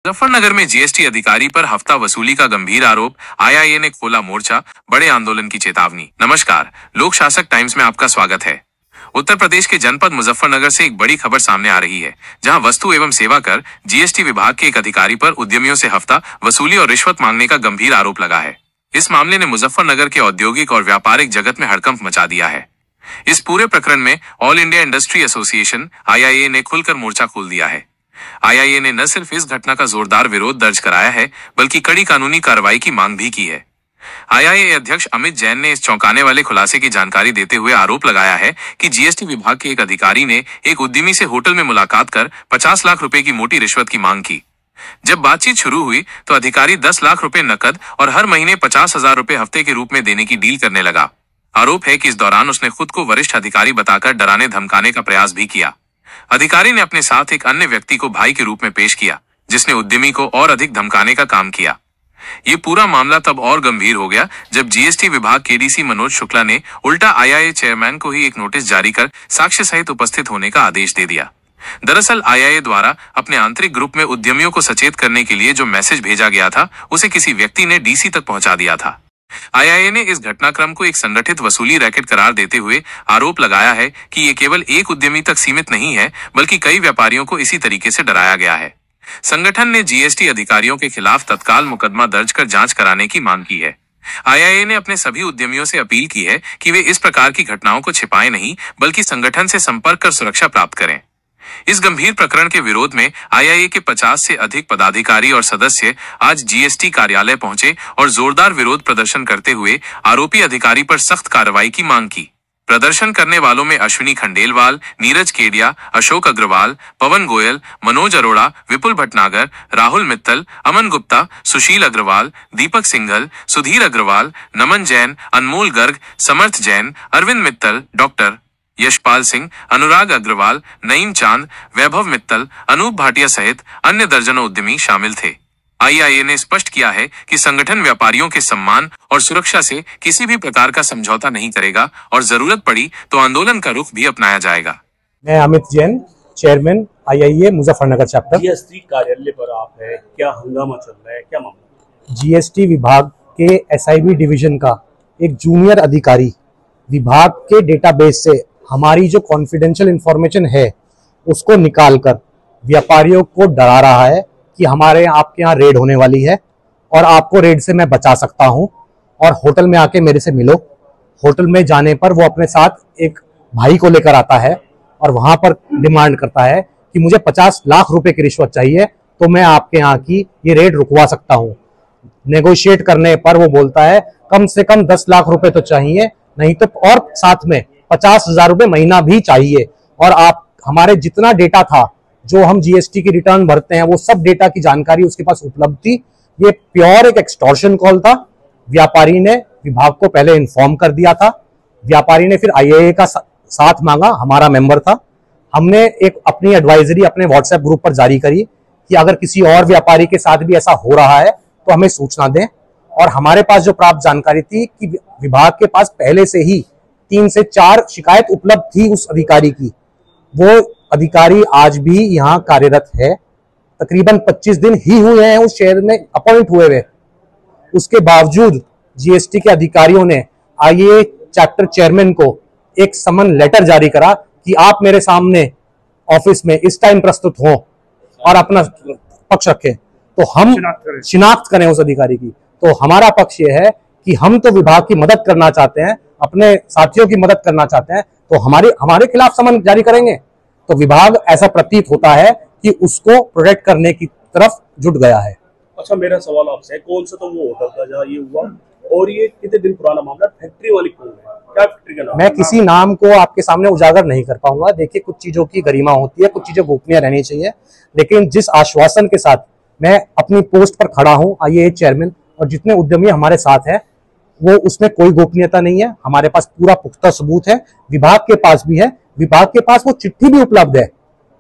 मुजफ्फरनगर में जीएसटी अधिकारी पर हफ्ता वसूली का गंभीर आरोप, आईआईए ने खोला मोर्चा, बड़े आंदोलन की चेतावनी। नमस्कार, लोक शासक टाइम्स में आपका स्वागत है। उत्तर प्रदेश के जनपद मुजफ्फरनगर से एक बड़ी खबर सामने आ रही है, जहां वस्तु एवं सेवा कर जीएसटी विभाग के एक अधिकारी पर उद्यमियों से हफ्ता वसूली और रिश्वत मांगने का गंभीर आरोप लगा है। इस मामले ने मुजफ्फरनगर के औद्योगिक और व्यापारिक जगत में हड़कंप मचा दिया है। इस पूरे प्रकरण में all India industry association IIA ने खुलकर मोर्चा खोल दिया है। आईआईए ने न सिर्फ इस घटना का जोरदार विरोध दर्ज कराया है, बल्कि कड़ी कानूनी कार्रवाई की मांग भी की है। आईआईए अध्यक्ष अमित जैन ने इस चौंकाने वाले खुलासे की जानकारी देते हुए आरोप लगाया है कि जीएसटी विभाग के एक अधिकारी ने एक उद्यमी से होटल में मुलाकात कर 50 लाख रुपए की मोटी रिश्वत की मांग की। जब बातचीत शुरू हुई तो अधिकारी 10 लाख रुपए नकद और हर महीने 50,000 रुपए हफ्ते के रूप में देने की डील करने लगा। आरोप है कि इस दौरान उसने खुद को वरिष्ठ अधिकारी बताकर डराने धमकाने का प्रयास भी किया। अधिकारी ने अपने साथ एक अन्य व्यक्ति को भाई के रूप में पेश किया, जिसने उद्यमी को और अधिक धमकाने का काम किया। ये पूरा मामला तब और गंभीर हो गया जब जीएसटी विभाग के डीसी मनोज शुक्ला ने उल्टा आईआईए चेयरमैन को ही एक नोटिस जारी कर साक्ष्य सहित उपस्थित होने का आदेश दे दिया। दरअसल आईआईए द्वारा अपने आंतरिक ग्रुप में उद्यमियों को सचेत करने के लिए जो मैसेज भेजा गया था, उसे किसी व्यक्ति ने डीसी तक पहुंचा दिया था। आईआईए ने इस घटनाक्रम को एक संगठित वसूली रैकेट करार देते हुए आरोप लगाया है कि ये केवल एक उद्यमी तक सीमित नहीं है, बल्कि कई व्यापारियों को इसी तरीके से डराया गया है। संगठन ने जीएसटी अधिकारियों के खिलाफ तत्काल मुकदमा दर्ज कर जांच कराने की मांग की है। आईआईए ने अपने सभी उद्यमियों से अपील की है कि वे इस प्रकार की घटनाओं को छिपाएं नहीं, बल्कि संगठन से संपर्क कर सुरक्षा प्राप्त करें। इस गंभीर प्रकरण के विरोध में आईआईए के 50 से अधिक पदाधिकारी और सदस्य आज जीएसटी कार्यालय पहुंचे और जोरदार विरोध प्रदर्शन करते हुए आरोपी अधिकारी पर सख्त कार्रवाई की मांग की। प्रदर्शन करने वालों में अश्विनी खंडेलवाल, नीरज केडिया, अशोक अग्रवाल, पवन गोयल, मनोज अरोड़ा, विपुल भटनागर, राहुल मित्तल, अमन गुप्ता, सुशील अग्रवाल, दीपक सिंघल, सुधीर अग्रवाल, नमन जैन, अनमोल गर्ग, समर्थ जैन, अरविंद मित्तल, डॉक्टर यशपाल सिंह, अनुराग अग्रवाल, नईम चांद, वैभव मित्तल, अनूप भाटिया सहित अन्य दर्जनों उद्यमी शामिल थे। आईआईए ने स्पष्ट किया है कि संगठन व्यापारियों के सम्मान और सुरक्षा से किसी भी प्रकार का समझौता नहीं करेगा और जरूरत पड़ी तो आंदोलन का रुख भी अपनाया जाएगा। मैं Amit Jain, chairman IIA Muzaffarnagar chapter. GST कार्यालय पर आप है, क्या हंगामा चल रहा है, क्या मामला? जीएसटी विभाग के एसआईबी डिवीजन का एक जूनियर अधिकारी विभाग के डेटाबेस से हमारी जो कॉन्फिडेंशियल इंफॉर्मेशन है उसको निकालकर व्यापारियों को डरा रहा है कि हमारे आपके यहाँ रेड होने वाली है और आपको रेड से मैं बचा सकता हूं, और होटल में आके मेरे से मिलो। होटल में जाने पर वो अपने साथ एक भाई को लेकर आता है और वहां पर डिमांड करता है कि मुझे 50 लाख रुपए की रिश्वत चाहिए, तो मैं आपके यहाँ की ये रेड रुकवा सकता हूँ। नेगोशिएट करने पर वो बोलता है कम से कम 10 लाख रुपए तो चाहिए, नहीं तो और साथ में 50,000 रुपए महीना भी चाहिए। और आप हमारे जितना डेटा था, जो हम जीएसटी की रिटर्न भरते हैं, वो सब डेटा की जानकारी उसके पास उपलब्ध थी। ये प्योर एक एक्सटॉर्शन कॉल था। व्यापारी ने विभाग को पहले इन्फॉर्म कर दिया था। व्यापारी ने फिर आईआईए का साथ मांगा, हमारा मेंबर था। हमने एक अपनी एडवाइजरी अपने व्हाट्सएप ग्रुप पर जारी करी कि अगर किसी और व्यापारी के साथ भी ऐसा हो रहा है तो हमें सूचना दें। और हमारे पास जो प्राप्त जानकारी थी कि विभाग के पास पहले से ही 3 से 4 शिकायत उपलब्ध थी उस अधिकारी की। वो अधिकारी आज भी यहाँ कार्यरत है। तकरीबन 25 दिन ही हुए हैं उस शहर में अपॉइंट हुए हुए। उसके बावजूद जीएसटी के अधिकारियों ने आईआईए चैप्टर चेयरमैन को एक समन लेटर जारी करा कि आप मेरे सामने ऑफिस में इस टाइम प्रस्तुत हों और अपना पक्ष रखें, तो हम शिनाख्त करें उस अधिकारी की। तो हमारा पक्ष ये है कि हम तो विभाग की मदद करना चाहते हैं, अपने साथियों की मदद करना चाहते हैं, तो हमारे खिलाफ समन जारी करेंगे। तो विभाग ऐसा प्रतीत होता है कि उसको प्रोटेक्ट करने की तरफ जुट गया है। अच्छा, मेरा सवाल आपसे है, कौन सा तो वो होटल था जहाँ ये हुआ, और ये कितने दिन पुराना मामला? फैक्ट्री वाली कौन है, क्या फैक्ट्री का नाम? मैं किसी नाम को आपके सामने उजागर नहीं कर पाऊंगा। देखिए, कुछ चीजों की गरिमा होती है, कुछ चीजें गोपनीय रहनी चाहिए। लेकिन जिस आश्वासन के साथ मैं अपनी पोस्ट पर खड़ा हूं आईआईए चेयरमैन, और जितने उद्यमी हमारे साथ हैं, वो उसमें कोई गोपनीयता नहीं है। हमारे पास पूरा पुख्ता सबूत है, विभाग के पास भी है, विभाग के पास वो चिट्ठी भी उपलब्ध है।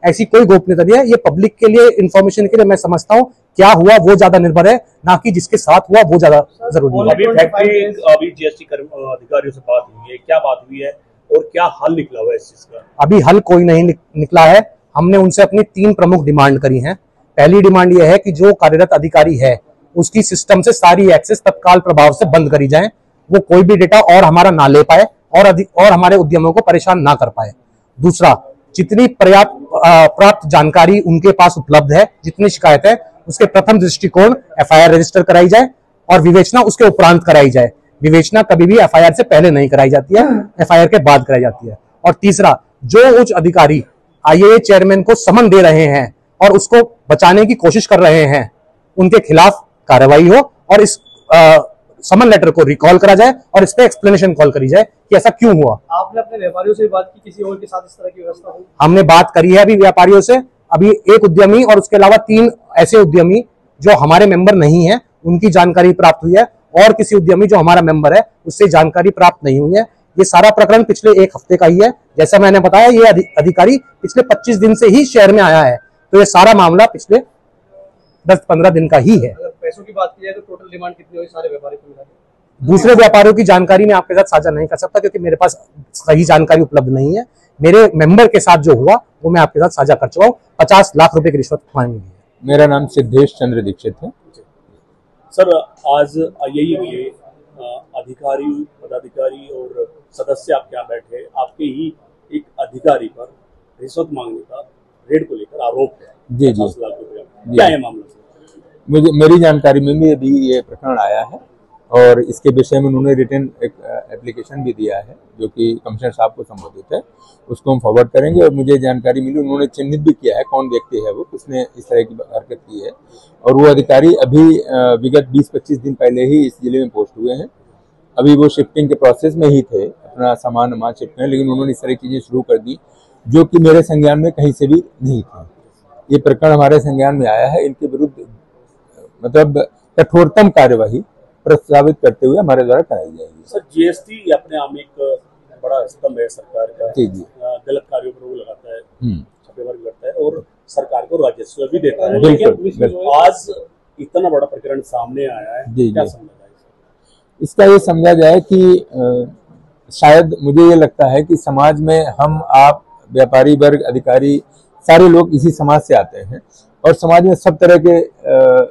ऐसी कोई गोपनीयता नहीं है। ये पब्लिक के लिए, इंफॉर्मेशन के लिए मैं समझता हूँ क्या हुआ वो ज्यादा निर्भर है, ना कि जिसके साथ हुआ वो ज्यादा जरूरी है। अभी जीएसटी अधिकारियों से बात हुई है, क्या बात हुई है और क्या हल निकला हुआ है इस चीज का? अभी हल कोई नहीं निकला है। हमने उनसे अपनी 3 प्रमुख डिमांड करी हैं। पहली डिमांड यह है कि जो कार्यरत अधिकारी है उसकी सिस्टम से सारी एक्सेस तत्काल प्रभाव से बंद करी जाए, वो कोई भी डेटा और हमारा ना ले पाए और हमारे उद्यमों को परेशान ना कर पाए। दूसरा, जितनी प्राप्त जानकारी उनके पास उपलब्ध है, जितनी शिकायत है, उसके प्रथम दृष्टिकोण एफआईआर रजिस्टर कराई जाए और विवेचना उसके उपरांत कराई जाए। विवेचना कभी भी एफआईआर से पहले नहीं कराई जाती है, एफआईआर के बाद कराई जाती है। और तीसरा, जो उच्च अधिकारी आईएए चेयरमैन को समन दे रहे हैं और उसको बचाने की कोशिश कर रहे हैं, उनके खिलाफ कार्रवाई हो और इस समन लेटर को रिकॉल करा जाए और इस पे एक्सप्लेनेशन कॉल करी जाए कि ऐसा क्यों हुआ। आपने अपने व्यापारियों से बात की, किसी और के साथ इस तरह की व्यवस्था हुई? हमने बात करी है अभी व्यापारियों से, अभी एक उद्यमी और उसके अलावा 3 ऐसे उद्यमी जो हमारे मेंबर नहीं है उनकी जानकारी प्राप्त हुई है और किसी उद्यमी जो हमारा मेंबर है उससे जानकारी प्राप्त नहीं हुई है। ये सारा प्रकरण पिछले 1 हफ्ते का ही है। जैसा मैंने बताया, ये अधिकारी पिछले 25 दिन से ही शहर में आया है, तो ये सारा मामला पिछले 10-15 दिन का ही है। अगर पैसों की बात की जाए तो टोटल डिमांड कितनी हुई सारे व्यापारी को मिला के? दूसरे व्यापारियों की जानकारी मैं आपके साथ साझा नहीं कर सकता क्योंकि मेरे पास सही जानकारी उपलब्ध नहीं है। मेरे मेंबर के साथ जो हुआ वो मैं आपके साथ साझा कर चुका हूँ। 50 लाख रुपए की रिश्वत मांगी है। मेरा नाम सिद्धेश चंद्र दीक्षित है। सर, आज यही के अधिकारी, पदाधिकारी और सदस्य आपके यहाँ बैठे, आपके ही एक अधिकारी पर रिश्वत मांगने का रेड को लेकर आरोप है। जी जी, 50 लाख रुपए। क्या है मामला? मेरी जानकारी में भी अभी ये प्रकरण आया है और इसके विषय में उन्होंने रिटन एक एप्लीकेशन भी दिया है जो कि कमिश्नर साहब को संबोधित है, उसको हम फॉरवर्ड करेंगे। और मुझे जानकारी मिली, उन्होंने चिन्हित भी किया है कौन व्यक्ति है वो, किसने इस तरह की हरकत की है। और वो अधिकारी अभी विगत 20-25 दिन पहले ही इस जिले में पोस्ट हुए हैं। अभी वो शिफ्टिंग के प्रोसेस में ही थे, अपना सामान शिफ्ट करें, लेकिन उन्होंने इस तरह की चीजें शुरू कर दी जो कि मेरे संज्ञान में कहीं से भी नहीं थी। ये प्रकरण हमारे संज्ञान में आया है, इनके विरुद्ध मतलब कठोरतम कार्यवाही प्रस्तावित करते हुए हमारे द्वारा कराई जाएगी। सर, जीएसटी अपने आप में एक बड़ा स्तंभ है सरकार का। जी जी, गलत कार्यों पर वो लगाता है, छापेमारी करता है और सरकार को राजस्व भी देता है। बिल्कुल। आज इतना बड़ा प्रकरण सामने आया है, क्या समझा जाए? इसका ये समझा जाए कि शायद मुझे ये लगता है कि समाज में हम, आप, व्यापारी वर्ग, अधिकारी, सारे लोग इसी समाज से आते हैं और समाज में सब तरह के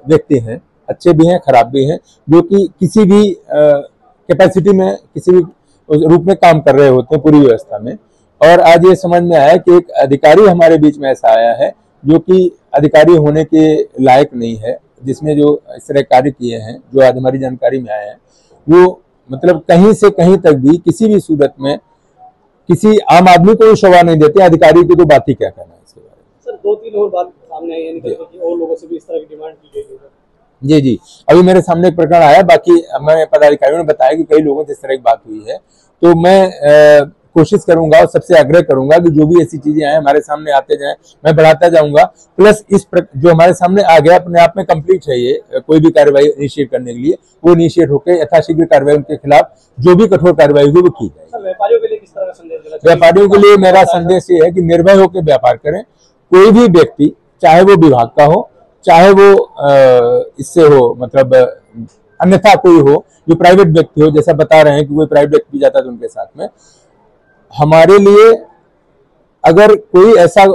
व्यक्ति हैं, अच्छे भी हैं, खराब भी हैं, जो कि किसी भी कैपेसिटी में, किसी भी रूप में काम कर रहे होते हैं पूरी व्यवस्था में। और आज ये समझ में आया कि एक अधिकारी हमारे बीच में ऐसा आया है जो कि अधिकारी होने के लायक नहीं है, जिसने जो इस तरह कार्य किए हैं, जो आज हमारी जानकारी में आए हैं, वो मतलब कहीं से कहीं तक भी किसी भी सूरत में किसी आम आदमी को शोभा नहीं देते। अधिकारी की तो बात ही क्या कहना है इसके बारे में। सर, 2-3 और बात सामने आई है कि और लोगों से भी इस तरह की डिमांड की गई है। जी जी, अभी मेरे सामने एक प्रकरण आया, बाकी मैं पदाधिकारियों ने बताया कि कई लोगों से इस तरह की बात हुई है। तो मैं कोशिश करूंगा और सबसे आग्रह करूंगा कि जो भी ऐसी चीजें आए हमारे सामने आते जाएं, मैं बढ़ाता जाऊंगा। प्लस जो हमारे सामने आ गया अपने आप में कंप्लीट है, ये कोई भी कार्रवाई इनिशिएट करने के लिए वो इनिशिएट होकर यथाशीघ्र कार्रवाई उनके खिलाफ जो भी कठोर कार्रवाई होगी वो की जाए। व्यापारियों के लिए किस तरह का संदेश देना? व्यापारियों के लिए मेरा संदेश ये है कि निर्भय होकर व्यापार करें। कोई भी व्यक्ति, चाहे वो विभाग का हो, चाहे वो इससे हो, मतलब अन्यथा कोई हो जो प्राइवेट व्यक्ति हो, जैसा बता रहे हैं कि कोई प्राइवेट व्यक्ति भी जाता है उनके साथ में, हमारे लिए अगर कोई ऐसा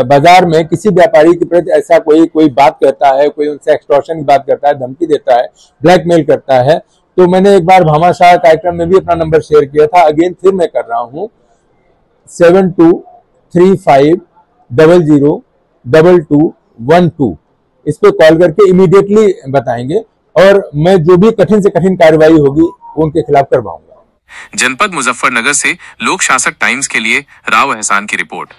बाजार में किसी व्यापारी के प्रति ऐसा कोई बात कहता है, कोई उनसे एक्सटॉर्शन की बात करता है, धमकी देता है, ब्लैकमेल करता है, तो मैंने एक बार भामाशाह कार्यक्रम में भी अपना नंबर शेयर किया था, अगेन फिर मैं कर रहा हूं, 7235002212। इस पे कॉल करके इमीडिएटली बताएंगे और मैं जो भी कठिन से कठिन कार्रवाई होगी वो उनके खिलाफ करवाऊंगा। जनपद मुजफ्फरनगर से लोक शासक टाइम्स के लिए राव एहसान की रिपोर्ट।